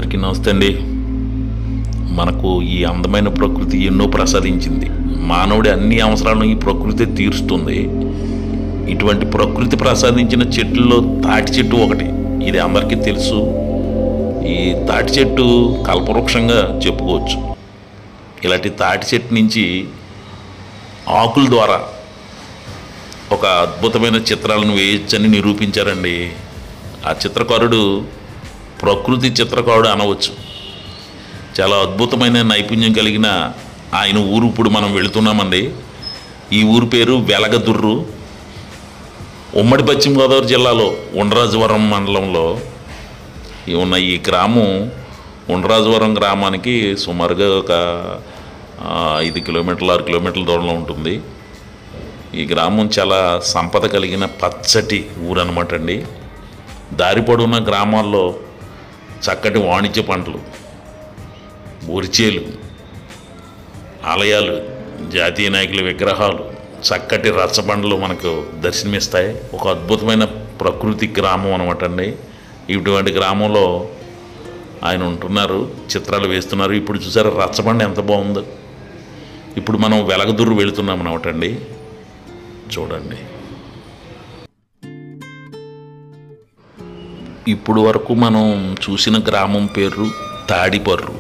అందరికీ నమస్తే అండి. మనకు ఈ అందమైన ప్రకృతి ఎన్నో ప్రసాదించింది. మానవుడి అన్ని అవసరాలను ఈ ప్రకృతి తీరుస్తుంది. ఇటువంటి ప్రకృతి ప్రసాదించిన చెట్లలో తాటి చెట్టు ఒకటి. ఇది అందరికీ తెలుసు. ఈ తాటి చెట్టు కల్పవృక్షంగా చెప్పుకోవచ్చు. ఇలాంటి తాటి చెట్టు నుంచి ఆకుల ద్వారా ఒక అద్భుతమైన చిత్రాలను వేయొచ్చని నిరూపించారండి. ఆ చిత్రకారుడు ప్రకృతి చిత్రకారుడు అనవచ్చు. చాలా అద్భుతమైన నైపుణ్యం కలిగిన ఆయన ఊరు ఇప్పుడు మనం వెళుతున్నామండి. ఈ ఊరు పేరు వెలగదుర్రు. ఉమ్మడి పశ్చిమ గోదావరి జిల్లాలో ఉండ్రాజవరం మండలంలో ఉన్న ఈ గ్రామం ఉండ్రాజవరం గ్రామానికి సుమారుగా ఒక 5 కిలోమీటర్లు 6 కిలోమీటర్ల దూరంలో ఉంటుంది. ఈ గ్రామం చాలా సంపద కలిగిన పచ్చటి ఊరు అనమాట అండి. దారి పొడవున గ్రామాల్లో చక్కటి వాణిజ్య పంటలు, బొరిచేలు, ఆలయాలు, జాతీయ నాయకుల విగ్రహాలు, చక్కటి రచ్చబండలు మనకు దర్శనమిస్తాయి. ఒక అద్భుతమైన ప్రకృతి గ్రామం అనమాట అండి. ఇటువంటి గ్రామంలో ఆయన ఉంటున్నారు, చిత్రాలు వేస్తున్నారు. ఇప్పుడు చూసారా రచ్చబండ ఎంత బాగుందో. ఇప్పుడు మనం వెలగదుర్రు వెళుతున్నాం అనమాట అండి. చూడండి. ఇప్పుడు వరకు మనం చూసిన గ్రామం పేరు తాడిపర్రు.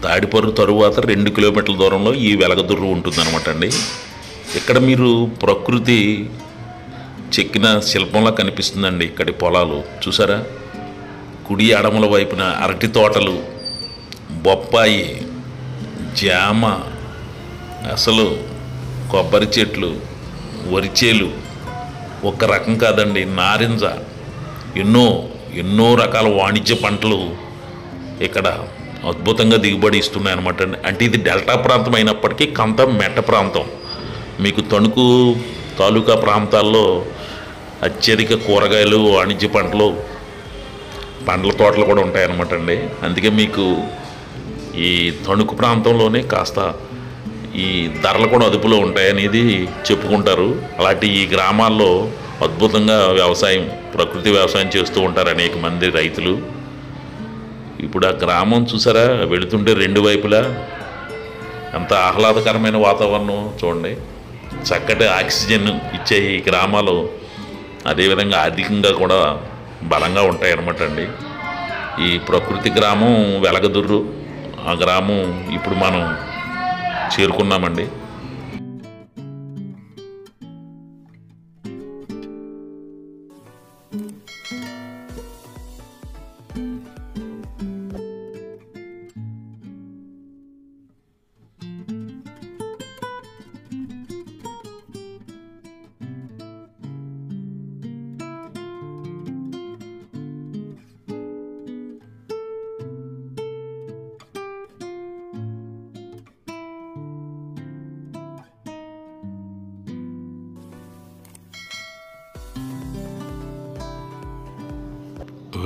తాడిపర్రు తరువాత 2 కిలోమీటర్ల దూరంలో ఈ వెలగదుర్రు ఉంటుందన్నమాట అండి. ఇక్కడ మీరు ప్రకృతి చెక్కిన శిల్పంలా కనిపిస్తుందండి. ఇక్కడి పొలాలు చూసారా, కుడి ఎడమల వైపున అరటి తోటలు, బొప్పాయి, జామ, అసలు కొబ్బరి చెట్లు, వరిచేలు, ఒక రకం కాదండి, నారింజ, ఎన్నో రకాల వాణిజ్య పంటలు ఇక్కడ అద్భుతంగా దిగుబడి ఇస్తున్నాయి అనమాట అండి. అంటే ఇది డెల్టా ప్రాంతం అయినప్పటికీ కొంత మెట్ట ప్రాంతం. మీకు తణుకు తాలూకా ప్రాంతాల్లో అత్యధిక కూరగాయలు, వాణిజ్య పంటల తోటలు కూడా ఉంటాయన్నమాట అండి. అందుకే మీకు ఈ తణుకు ప్రాంతంలోనే కాస్త ఈ ధరలు కూడా అదుపులో ఉంటాయనేది చెప్పుకుంటారు. అలాంటి ఈ గ్రామాల్లో అద్భుతంగా ప్రకృతి వ్యవసాయం చేస్తూ ఉంటారు అనేక మంది రైతులు. ఇప్పుడు ఆ గ్రామం చూసారా, వెళుతుంటే 2 వైపులా ఎంత ఆహ్లాదకరమైన వాతావరణం చూడండి. చక్కటి ఆక్సిజన్ ఇచ్చే ఈ గ్రామాలు అదేవిధంగా ఆర్థికంగా కూడా బలంగా ఉంటాయి అన్నమాట అండి. ఈ ప్రకృతి గ్రామం వెలగదుర్రు. ఆ గ్రామం ఇప్పుడు మనం చేరుకున్నామండి.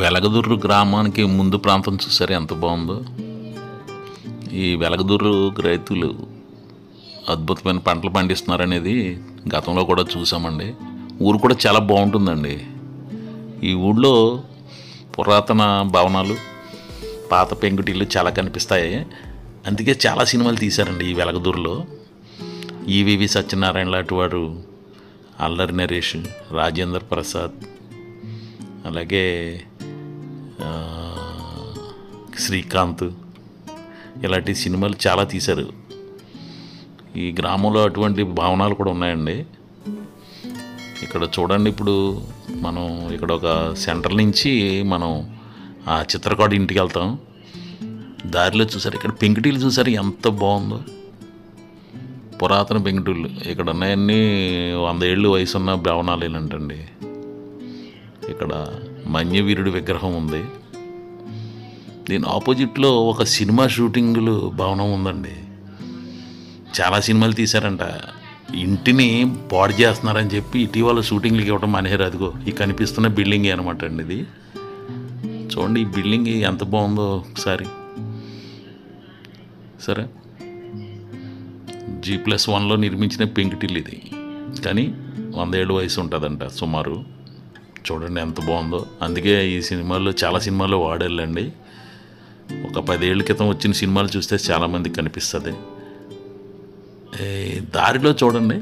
వెలగదుర్రు గ్రామానికి ముందు ప్రాంతం చూసారు ఎంత బాగుందో. ఈ వెలగదుర్రు రైతులు అద్భుతమైన పంటలు పండిస్తున్నారనేది గతంలో కూడా చూసామండి. ఊరు కూడా చాలా బాగుంటుందండి. ఈ ఊళ్ళో పురాతన భవనాలు, పాత పెంకుటిళ్ళు చాలా కనిపిస్తాయి. అందుకే చాలా సినిమాలు తీశారండి ఈ వెలగదుర్రులో. ఈవివి సత్యనారాయణ లాంటి వాడు, అల్లరి నరేష్, రాజేంద్ర ప్రసాద్, అలాగే శ్రీకాంత్, ఇలాంటి సినిమాలు చాలా తీశారు. ఈ గ్రామంలో అటువంటి భవనాలు కూడా ఉన్నాయండి. ఇక్కడ చూడండి. ఇప్పుడు మనం ఇక్కడ ఒక సెంటర్ నుంచి మనం ఆ చిత్రకారుడి ఇంటికి వెళ్తాం. దారిలో చూసారు, ఇక్కడ పెంకుటీలు చూసారు ఎంత బాగుందో. పురాతన పెంకుటీలు ఇక్కడ ఉన్నాయన్నీ 100 ఏళ్ళు వయసున్న భవనాలు ఏంటండి. ఇక్కడ మన్యవీరుడి విగ్రహం ఉంది. దీని ఆపోజిట్లో ఒక సినిమా షూటింగులు భవనం ఉందండి. చాలా సినిమాలు తీశారంట. ఇంటిని పాడు చేస్తున్నారని చెప్పి ఇటీవల షూటింగ్లకి ఇవ్వడం మానేరు. అదిగో ఈ కనిపిస్తున్న బిల్డింగ్ అనమాట అండి ఇది. చూడండి ఈ బిల్డింగ్ ఎంత బాగుందో ఒకసారి. సరే, G+1లో నిర్మించిన పెంకుటిల్లు ఇది. కానీ 100 ఏళ్ళ వయసు ఉంటుందంట సుమారు. చూడండి ఎంత బాగుందో. అందుకే ఈ సినిమాల్లో చాలా సినిమాల్లో వాడాలండి. ఒక 10 ఏళ్ల క్రితం వచ్చిన సినిమాలు చూస్తే చాలామందికి కనిపిస్తుంది. దారిలో చూడండి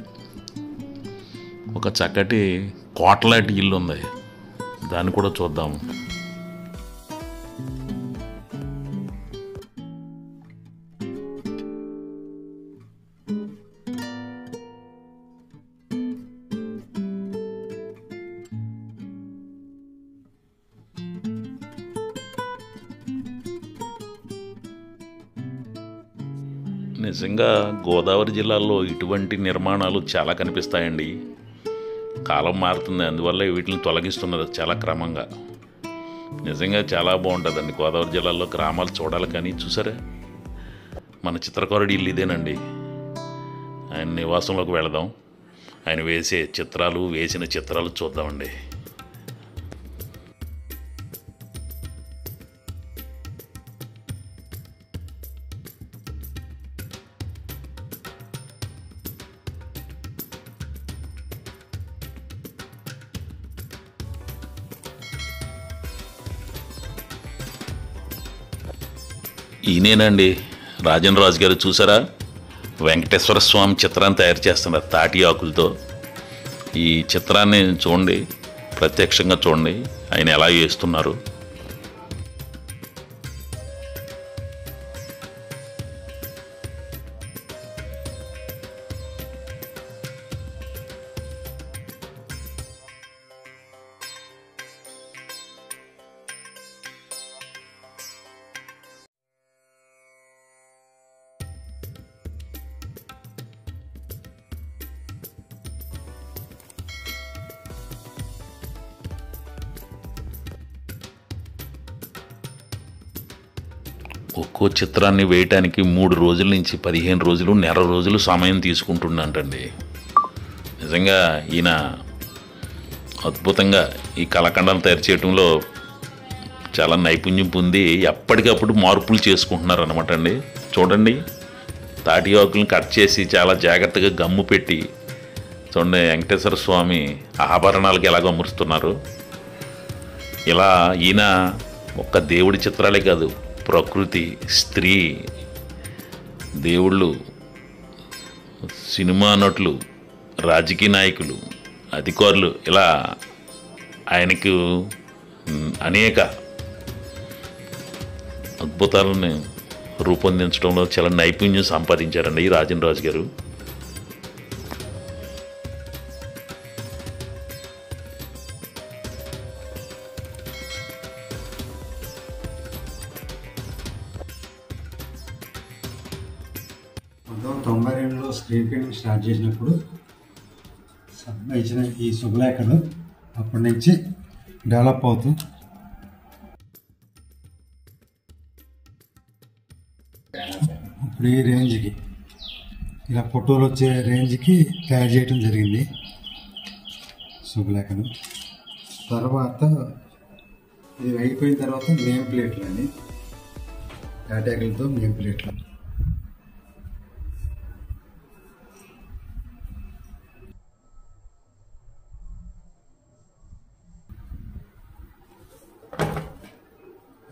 ఒక చక్కటి కోటలాంటి ఇల్లు ఉంది, దాన్ని కూడా చూద్దాము. నిజంగా గోదావరి జిల్లాలో ఇటువంటి నిర్మాణాలు చాలా కనిపిస్తాయండి. కాలం మారుతుంది, అందువల్ల వీటిని తొలగిస్తున్నారు చాలా క్రమంగా. నిజంగా చాలా బాగుంటుందండి గోదావరి జిల్లాలో గ్రామాలు చూడాలి. కానీ చూసారా, మన చిత్రకారుడి ఇల్లు ఇదేనండి. ఆయన నివాసంలోకి వెళదాం, ఆయన వేసిన చిత్రాలు చూద్దామండి. ఈయనేనండి రాజన్ రాజు గారు. చూసారా, వెంకటేశ్వర స్వామి చిత్రాన్ని తయారు చేస్తున్నారు తాటి ఆకులతో. ఈ చిత్రాన్ని చూడండి, ప్రత్యక్షంగా చూడండి ఆయన ఎలా చేస్తున్నారు. ఒక్కో చిత్రాన్ని వేయటానికి 3 రోజుల నుంచి 15 రోజులు, నెల రోజులు సమయం తీసుకుంటుండంటండి. నిజంగా ఈయన అద్భుతంగా ఈ కళాఖండాలు తయారు చేయడంలో చాలా నైపుణ్యం పొంది ఎప్పటికప్పుడు మార్పులు చేసుకుంటున్నారు అనమాట అండి. చూడండి, తాటి ఆకులను కట్ చేసి చాలా జాగ్రత్తగా గమ్ము పెట్టి చూడండి వెంకటేశ్వర స్వామి ఆభరణాలకు ఎలాగ అమరుస్తున్నారు. ఇలా ఈయన ఒక్క దేవుడి చిత్రాలే కాదు, ప్రకృతి, స్త్రీ, దేవుళ్ళు, సినిమా నటులు, రాజకీయ నాయకులు, అధికారులు, ఇలా ఆయనకు అనేక అద్భుతాలను రూపొందించడంలో చాలా నైపుణ్యం సంపాదించారండి ఈ రాజన్ రాజు గారు. స్క్రీన్ పెయింటింగ్ స్టార్ట్ చేసినప్పుడు ఇచ్చిన ఈ శుభలేఖలు అప్పటి నుంచి డెవలప్ అవుతూ ఇప్పుడు ఈ రేంజ్కి, ఇలా ఫోటోలు వచ్చే రేంజ్కి తయారు చేయడం జరిగింది శుభలేఖలు. తర్వాత ఇది అయిపోయిన తర్వాత నేమ్ ప్లేట్లు అండి, టాటాకులతో నేమ్ ప్లేట్లు.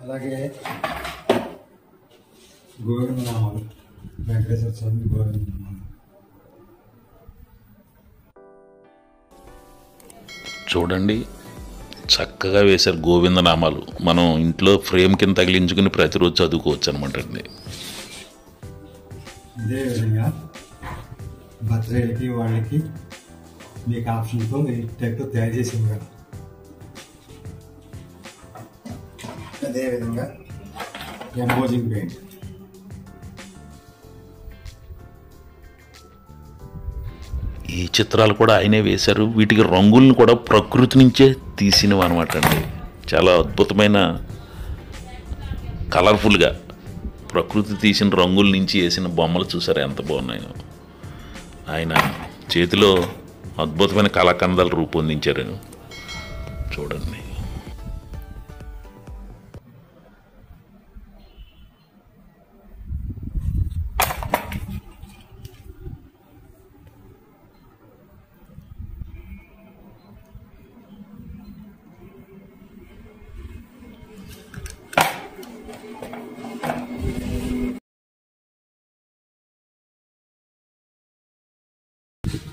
అలాగే గోవిందనామాలు, వెంకటేశ్వర స్వామి గోవిందనామాలు. చూడండి చక్కగా వేశారు గోవిందనామాలు. మనం ఇంట్లో ఫ్రేమ్ కింద తగిలించుకుని ప్రతిరోజు చదువుకోవచ్చు అనమాట అండి. ఇదే విధంగా బర్త్డేలకి వాళ్ళకి మీకు ఆప్షన్తో ఈ టైప్లో తయారు చేసి ఇవ్వగలరు. అదేవిధంగా ఎంబోజింగ్ పెయింట్, ఈ చిత్రాలు కూడా ఆయనే వేశారు. వీటికి రంగులను కూడా ప్రకృతి నుంచే తీసినవి అనమాట అండి. చాలా అద్భుతమైన కలర్ఫుల్గా ప్రకృతి తీసిన రంగుల నుంచి వేసిన బొమ్మలు చూసారు ఎంత బాగున్నాయో. ఆయన చేతిలో అద్భుతమైన కళాఖండాలు రూపొందించారు. చూడండి,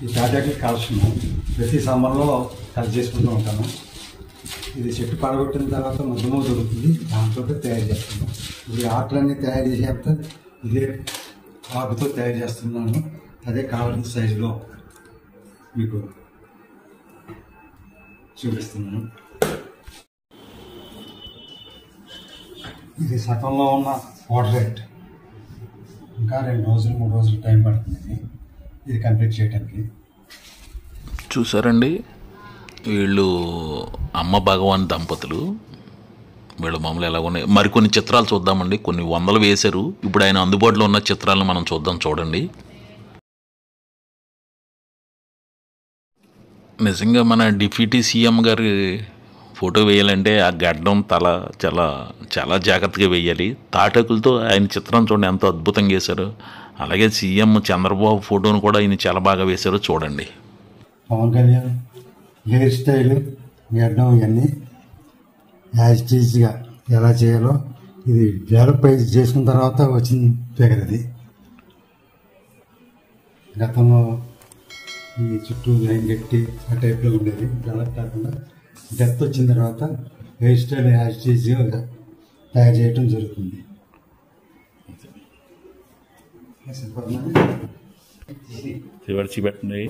ఈ తాటాకులు కాల్చున్నాం. ప్రతి సమ్మర్లో కట్ చేసుకుంటూ ఉంటాను. ఇది చెట్టు పడగొట్టిన తర్వాత మధ్యమో దొరుకుతుంది, దాంతో తయారు చేస్తున్నాం. ఇప్పుడు ఆకులన్నీ తయారు చేసేంత ఇదే ఆకుతో తయారు చేస్తున్నాను. అదే కావాల్సిన సైజులో మీకు చూపిస్తున్నాను. ఇది సగంలో ఉన్న పోర్ట్రేట్. ఇంకా 2 రోజులు 3 రోజులు టైం పడుతుంది ఇది కంప్లీట్ చేయడానికి. చూసారండి, వీళ్ళు అమ్మ భగవాన్ దంపతులు. వీళ్ళ మామూలు ఎలా ఉన్నాయి. మరికొన్ని చిత్రాలు చూద్దామండి. కొన్ని వందలు వేశారు. ఇప్పుడు ఆయన అందుబాటులో ఉన్న చిత్రాలను మనం చూద్దాం. చూడండి, నిజంగా మన డిప్యూటీ సీఎం గారి ఫోటో వేయాలంటే ఆ గడ్డం తల చాలా చాలా జాగ్రత్తగా వేయాలి. తాటాకులతో ఆయన చిత్రం చూడండి ఎంత అద్భుతంగా వేశారు. అలాగే సీఎం చంద్రబాబు ఫోటోను కూడా ఆయన చాలా బాగా వేశారు. చూడండి, పవన్ కళ్యాణ్ హెయిర్ స్టైల్, గడ్డం ఇవన్నీ యాజ్ టీజ్గా ఎలా చేయాలో ఇది డెవలప్ చేసుకున్న తర్వాత వచ్చిన ఫిగర్ ఇది. గతంలో ఈ చుట్టూ లైన్ కట్టి ఆ టైప్లో ఉండేది. అలా కాకుండా డెత్ వచ్చిన తర్వాత హెయిర్ స్టైల్ యాజ్ టీజ్గా తయారు చేయడం జరుగుతుంది. పెట్టండి.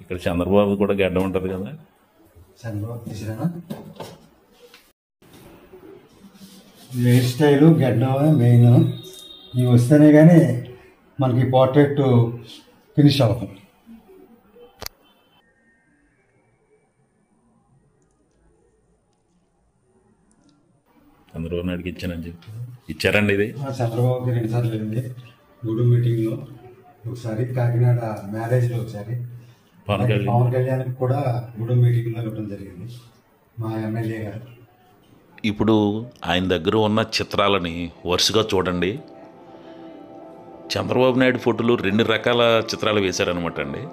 ఇక్కడ చంద్రబాబు కూడా గడ్డం ఉంటుంది కదా. చంద్రబాబు తీసిరా హెయిర్ స్టైలు గడ్డం మెయిన్. ఇవి వస్తేనే కానీ మనకి పోర్ట్రేట్ ఫినిష్ అవుతుంది. చంద్రబాబు నాయుడుకి ఇచ్చానని చెప్పి ఇచ్చారండి. ఇది చంద్రబాబుకి 2 సార్లు వెళ్ళింది. గూడూరు మీటింగ్లో ఒకసారి, కాకినాడ మ్యారేజ్లో ఒకసారి, పవన్ కళ్యాణ్కి కూడా గూడూరు మీటింగ్లో ఇవ్వడం జరిగింది మా ఎమ్మెల్యే గారు. ఇప్పుడు ఆయన దగ్గర ఉన్న చిత్రాలని వరుసగా చూడండి. చంద్రబాబు నాయుడు ఫోటోలు 2 రకాల చిత్రాలు వేశారనమాట అండి.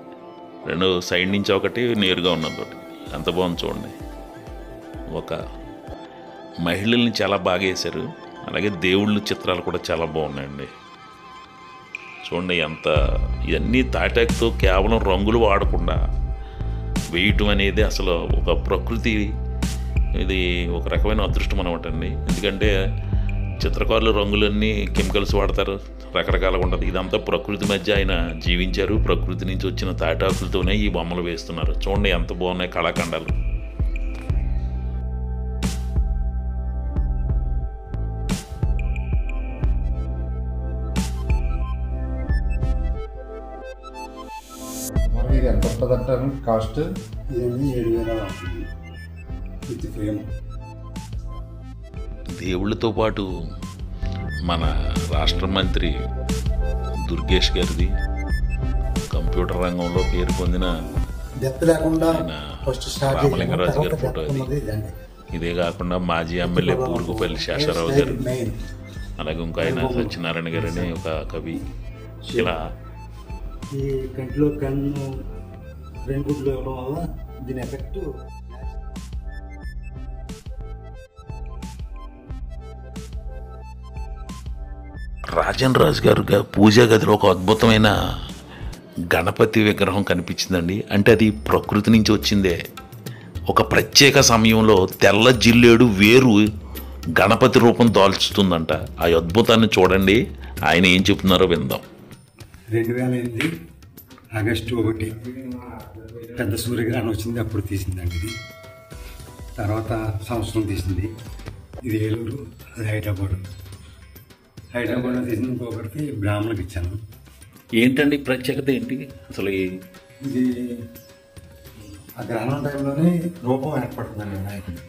2 సైడ్ నుంచి ఒకటి, నేరుగా ఉన్నది ఒకటి. ఎంత బాగుంది చూడండి. ఒక మహిళల్ని చాలా బాగా వేశారు. అలాగే దేవుళ్ళ చిత్రాలు కూడా చాలా బాగున్నాయండి. చూడండి ఎంత, ఇవన్నీ తాటాకుతో కేవలం రంగులు వాడకుండా వేయటం అనేది అసలు ఒక ప్రకృతి, ఇది ఒక రకమైన అదృష్టం అనమాట అండి. ఎందుకంటే చిత్రకారులు రంగులన్నీ కెమికల్స్ వాడతారు, రకరకాలుగా ఉంటుంది. ఇదంతా ప్రకృతి మధ్య ఆయన జీవించారు. ప్రకృతి నుంచి వచ్చిన తాటాకులతోనే ఈ బొమ్మలు వేస్తున్నారు. చూడండి ఎంత బాగున్నాయి కళాఖండాలు. ఇది ఎంత ఉంటుందంటారు కాస్ట్? ఇవన్నీ 7,000 అవుతుంది విత్ ఫ్రేమ్. దేవుళ్ళతో పాటు మన రాష్ట్ర మంత్రి దుర్గేష్ గారిది, కంప్యూటర్ రంగంలో పేరు పొందిన డెత్ లేకుండా రామలింగరాజు గారి ఫోటో ఇది. ఇదే కాకుండా మాజీ ఎమ్మెల్యే పూర్గుపల్లి శేషారావు గారు, అలాగే ఇంకో ఆయన సత్యనారాయణ గారు అనే ఒక కవి. ఇలా ఈ కంటిలో కన్ను 2 గుడ్లు ఇవ్వడం వల్ల దీని ఎఫెక్ట్. రాజన్ రాజు గారు పూజా గదిలో ఒక అద్భుతమైన గణపతి విగ్రహం కనిపించిందండి. అంటే అది ప్రకృతి నుంచి వచ్చిందే. ఒక ప్రత్యేక సమయంలో తెల్ల జిల్లేడు వేరు గణపతి రూపం దాల్చుతుందంట. ఆ అద్భుతాన్ని చూడండి. ఆయన ఏం చెప్తున్నారో విందాం. 2008 ఆగస్టు 1 పెద్ద సూర్యగ్రహణం వచ్చింది, అప్పుడు తీసిందండి ఇది. తర్వాత సంవత్సరం తీసింది. ఇది ఏలూరు, అది హైదరాబాద్లో తీసిన ఇంకొకటి బ్రాహ్మణులకు ఇచ్చాను. ఏంటండి ప్రత్యేకత ఏంటి అసలు? ఇది ఆ గ్రహణం టైంలోనే రూపం ఏర్పడుతుందండి వినాయకుడు.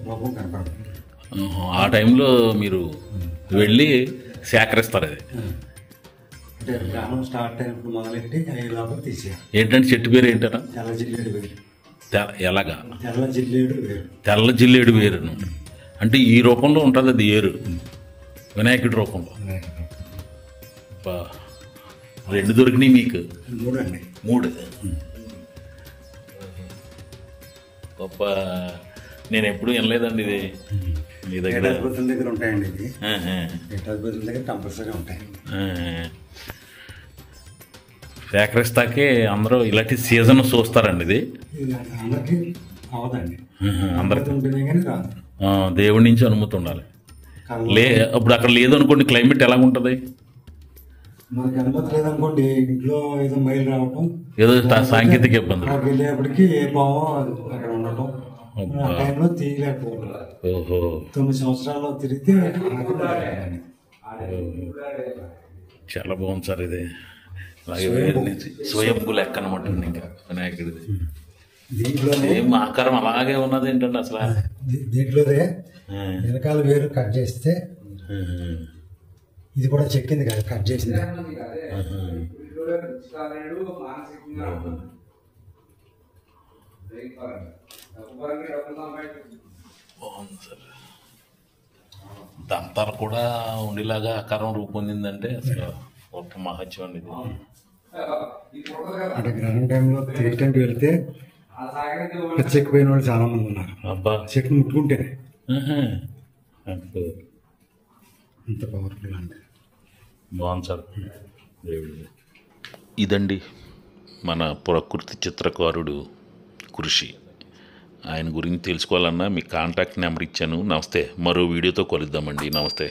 రూపం కనపడుతుంది. ఆ టైంలో మీరు వెళ్ళి సేకరిస్తారు. అది అంటే గ్రహణం స్టార్ట్ అయినప్పుడు మొదలెట్టి 5 లోపల తీసేయాలి. ఏంటంటే చెట్టు పేరు ఏంటన్నా? తెల్ల జిల్లేడు వేరు. ఎలాగా? తెల్ల జిల్లేడు వేరు. తెల్ల జిల్లేడు వేరు అంటే ఈ రూపంలో ఉంటుంది. అది ఏరు వినాయకుడి రూపంలో. 2 దొరికినాయి మీకు? 3 అండి. 3 గొప్ప. నేను ఎప్పుడు వినలేదండి ఇది. మీ దగ్గర ఏటాధిపతుల దగ్గర ఉంటాయండి. ఇది ఆహా. ఏటాధిపతుల దగ్గర కంపల్సరీ ఉంటాయి. సేకరిస్తాకే అందరూ ఇలాంటి సీజన్ చూస్తారండి ఇది. ఇది అందరికీ అవదండి, అందరికి ఉంటేనే కానీ రాదు. దేవుడి నుంచి అనుమతి ఉండాలి. కళ్ళ ఇప్పుడు అక్కడ లేదు అనుకోండి, క్లైమేట్ ఎలా ఉంటుంది? మనకి అనుమతి లేదనుకోండి, ఇంట్లో ఏదో మైలు రావటం, ఏదో సాంకేతిక ఇబ్బంది. అక్కడికి వెళ్ళేప్పటికి ఏ పామో అక్కడ ఉండటం, ఆ టైంలో తీయలేకపోవడం. ఓహో, 9 సంవత్సరాల్లో తిరిగితే చాలా బాగుంది సార్ ఇది. అలాగే స్వయంభూ లెక్క అనమాట ఇంకా వినాయకుడిది. దీంట్లోనే ఏం ఆకారం అలాగే ఉన్నది ఏంటంటే అసలు. దీంట్లోనే వెనకాల వేరు కట్ చేస్తే ఇది కూడా చెక్కింది కదా, కట్ చేసింది. బాగుంది సార్. దంతాలు కూడా ఉండేలాగా ఆకారం రూపొందిందంటే అసలు గొప్ప మహత్యం అండి ఇది. అంటే గ్రహణ టైంలో తీయటానికి వెళ్తే చెక్కిపోయిన వాళ్ళు చాలా మంది ఉన్నారు. అబ్బా, చెట్టును ముట్టుకుంటే అబ్బో, అంత పవర్ఫుల్ అండి. బాగుంది సార్ దేవుడిది. ఇదండి మన ప్రకృతి చిత్రకారుడు కృషి. ఆయన గురించి తెలుసుకోవాలన్నా మీ కాంటాక్ట్ నెంబర్ ఇచ్చాను. నమస్తే. మరో వీడియోతో కలుద్దామండి. నమస్తే.